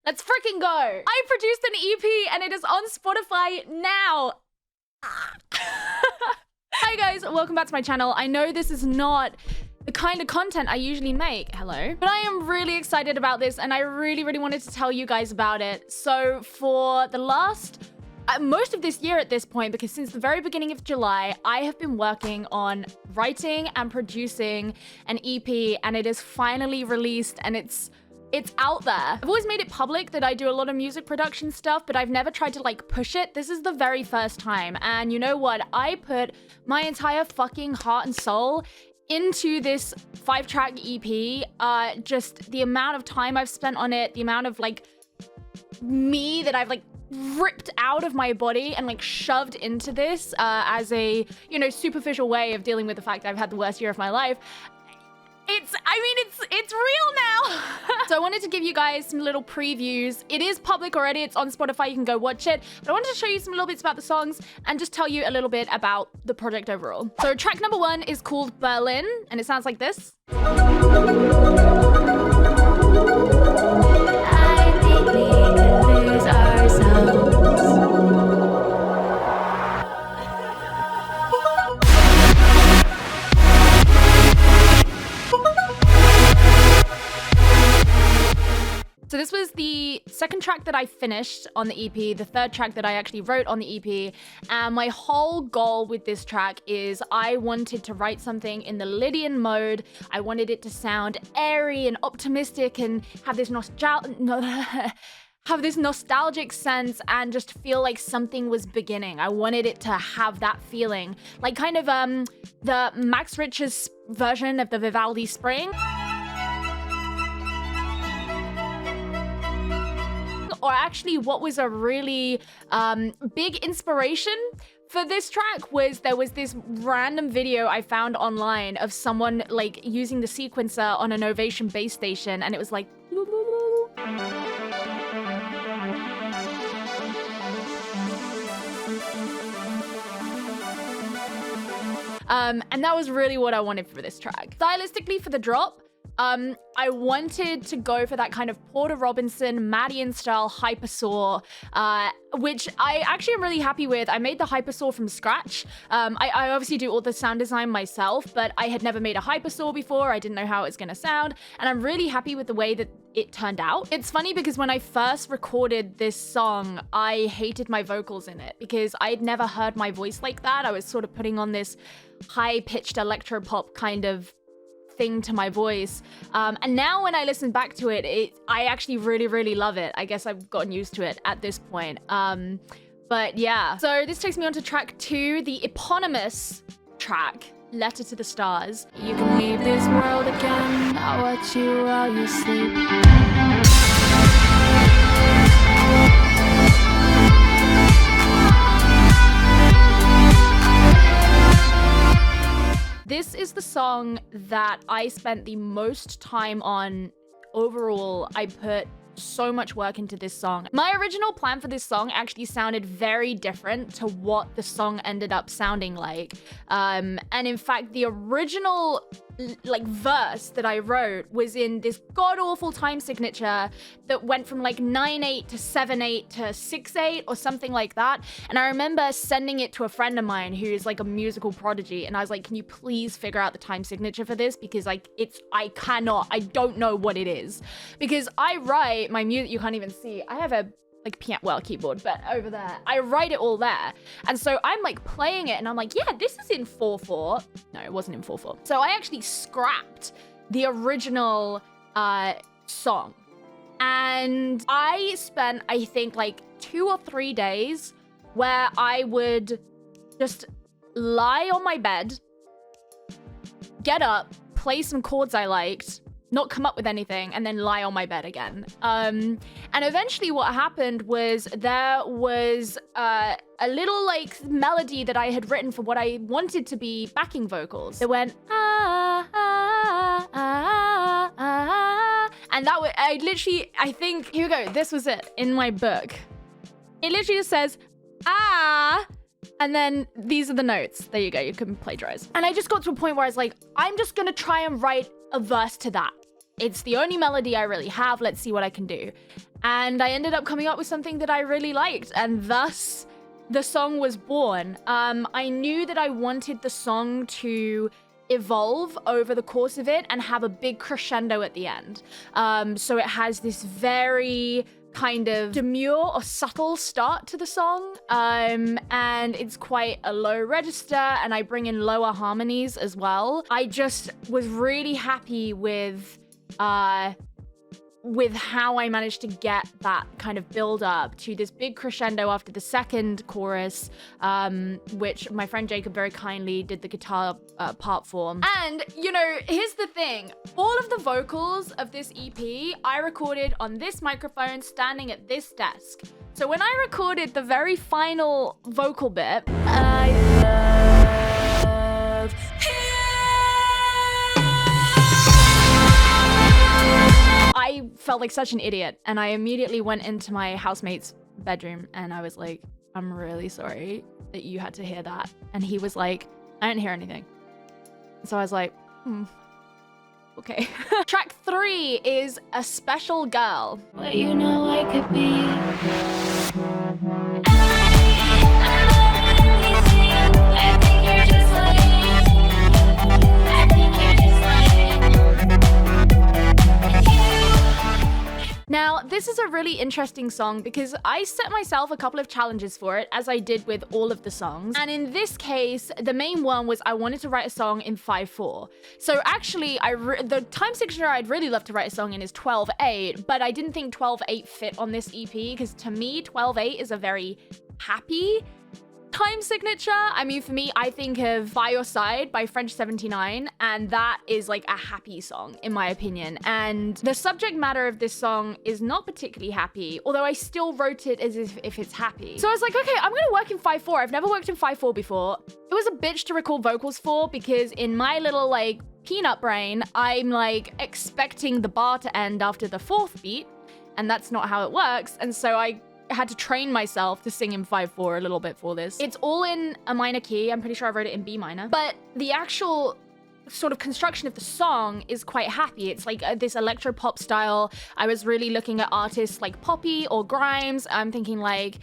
Let's freaking go. I produced an EP and it is on Spotify now. Hi guys, welcome back to my channel. I know this is not the kind of content I usually make. Hello. But I am really excited about this and I really wanted to tell you guys about it. So for the last most of this year at this point, because since the very beginning of July, I have been working on writing and producing an EP, and it is finally released and it's out there. I've always made it public that I do a lot of music production stuff, but I've never tried to like push it. This is the very first time. And you know what? I put my entire fucking heart and soul into this 5-track EP. Just the amount of time I've spent on it, the amount of like me that I've like ripped out of my body and like shoved into this as a, you know, superficial way of dealing with the fact that I've had the worst year of my life. It's real now. So I wanted to give you guys some little previews. It is public already. It's on Spotify. You can go watch it. But I wanted to show you some little bits about the songs and just tell you a little bit about the project overall. So track number 1 is called Berlin, and it sounds like this. I think we can lose ourselves. So this was the second track that I finished on the EP, the third track that I actually wrote on the EP. And my whole goal with this track is I wanted to write something in the Lydian mode. I wanted it to sound airy and optimistic and have this nostalgic sense and just feel like something was beginning. I wanted it to have that feeling. Like kind of the Max Richards version of the Vivaldi Spring. Or actually what was a really big inspiration for this track was there was this random video I found online of someone like using the sequencer on an Ovation base station, and it was like and that was really what I wanted for this track. Stylistically for the drop, I wanted to go for that kind of Porter Robinson, Maddien style hypersaw, which I actually am really happy with. I made the hypersaw from scratch. I obviously do all the sound design myself, but I had never made a hypersaw before. I didn't know how it was gonna sound, and I'm really happy with the way that it turned out. It's funny because when I first recorded this song, I hated my vocals in it because I'd never heard my voice like that. I was sort of putting on this high-pitched electropop kind of thing to my voice, and now when I listen back to it, I actually really love it. I guess I've gotten used to it at this point, but yeah. So this takes me on to track 2, the eponymous track, Letter to the Stars. You can leave this world again, I'll watch you while you sleep. This is the song that I spent the most time on overall. I put so much work into this song. My original plan for this song actually sounded very different to what the song ended up sounding like. And in fact, the original like verse that I wrote was in this god-awful time signature that went from like 9/8 to 7/8 to 6/8 or something like that. And I remember sending it to a friend of mine who's like a musical prodigy, and I was like, can you please figure out the time signature for this? Because like I don't know what it is. Because I write my music, you can't even see, I have a like piano, well, keyboard, but over there, I write it all there. And so I'm like playing it and I'm like, yeah, this is in 4/4. No, it wasn't in 4/4. So I actually scrapped the original song. And I spent, I think like 2 or 3 days where I would just lie on my bed, get up, play some chords I liked, not come up with anything, and then lie on my bed again. And eventually what happened was there was a little like melody that I had written for what I wanted to be backing vocals. It went and that was, I think, here we go, this was it in my book. It literally just says, and then these are the notes. There you go, you can plagiarize. And I just got to a point where I was like, I'm just gonna try and write a verse to that. It's the only melody I really have. Let's see what I can do. And I ended up coming up with something that I really liked, and thus the song was born. I knew that I wanted the song to evolve over the course of it and have a big crescendo at the end. So it has this very kind of demure or subtle start to the song, and it's quite a low register, and I bring in lower harmonies as well. I just was really happy with how I managed to get that kind of build up to this big crescendo after the second chorus, which my friend Jacob very kindly did the guitar part for. And, you know, here's the thing. All of the vocals of this EP, I recorded on this microphone standing at this desk. So when I recorded the very final vocal bit, I love I felt like such an idiot, and I immediately went into my housemate's bedroom and I was like, I'm really sorry that you had to hear that. And he was like, I didn't hear anything. So I was like, okay. Track 3 is A Special Girl. What you know I could be. Now, this is a really interesting song because I set myself a couple of challenges for it, as I did with all of the songs. And in this case, the main one was I wanted to write a song in 5/4. So actually, the time signature I'd really love to write a song in is 12/8, but I didn't think 12/8 fit on this EP because to me, 12/8 is a very happy time signature. I mean, for me, I think of By Your Side by French 79, and that is like a happy song, in my opinion. And the subject matter of this song is not particularly happy, although I still wrote it as if it's happy. So I was like, okay, I'm gonna work in 5/4. I've never worked in 5/4 before. It was a bitch to record vocals for because in my little like peanut brain, I'm like expecting the bar to end after the 4th beat, and that's not how it works. And so I had to train myself to sing in 5/4 a little bit for this. It's all in a minor key. I'm pretty sure I wrote it in B minor. But the actual sort of construction of the song is quite happy. It's like this electro pop style. I was really looking at artists like Poppy or Grimes. I'm thinking like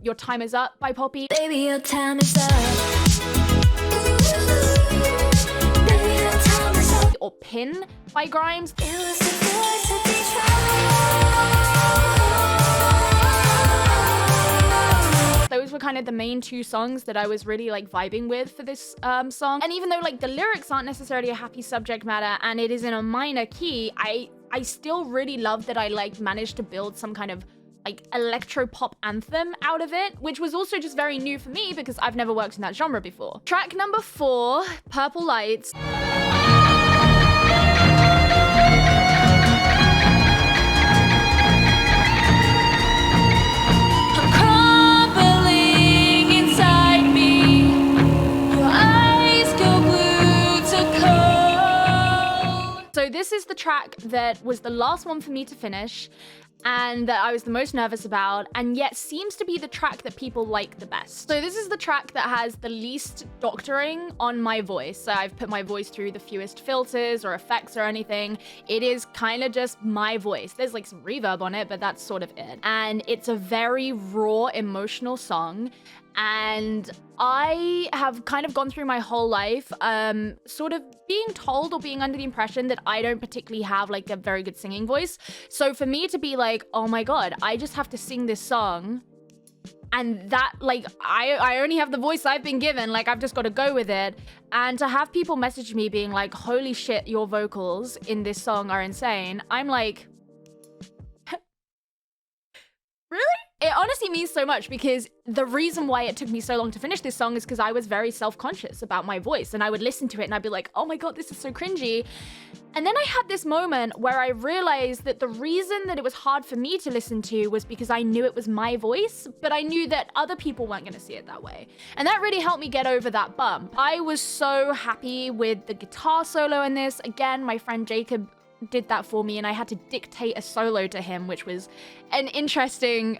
Your Time Is Up by Poppy. Baby, your time is up. Baby, your time is up. Or Pin by Grimes. It was the voice of Detroit. Those were kind of the main 2 songs that I was really like vibing with for this song. And even though like the lyrics aren't necessarily a happy subject matter and it is in a minor key, I still really love that I like managed to build some kind of like electro pop anthem out of it, which was also just very new for me because I've never worked in that genre before. Track number 4, Purple Lights. So this is the track that was the last one for me to finish and that I was the most nervous about, and yet seems to be the track that people like the best. So this is the track that has the least doctoring on my voice. So I've put my voice through the fewest filters or effects or anything. It is kind of just my voice. There's like some reverb on it, but that's sort of it. And it's a very raw, emotional song. And I have kind of gone through my whole life sort of being told or being under the impression that I don't particularly have like a very good singing voice. So for me to be like, oh my God, I just have to sing this song and that like I only have the voice I've been given, like I've just got to go with it. And to have people message me being like, holy shit, your vocals in this song are insane. I'm like, really? It honestly means so much because the reason why it took me so long to finish this song is because I was very self-conscious about my voice, and I would listen to it and I'd be like, oh my God, this is so cringy. And then I had this moment where I realized that the reason that it was hard for me to listen to was because I knew it was my voice, but I knew that other people weren't going to see it that way. And that really helped me get over that bump. I was so happy with the guitar solo in this. Again, my friend Jacob did that for me and I had to dictate a solo to him, which was an interesting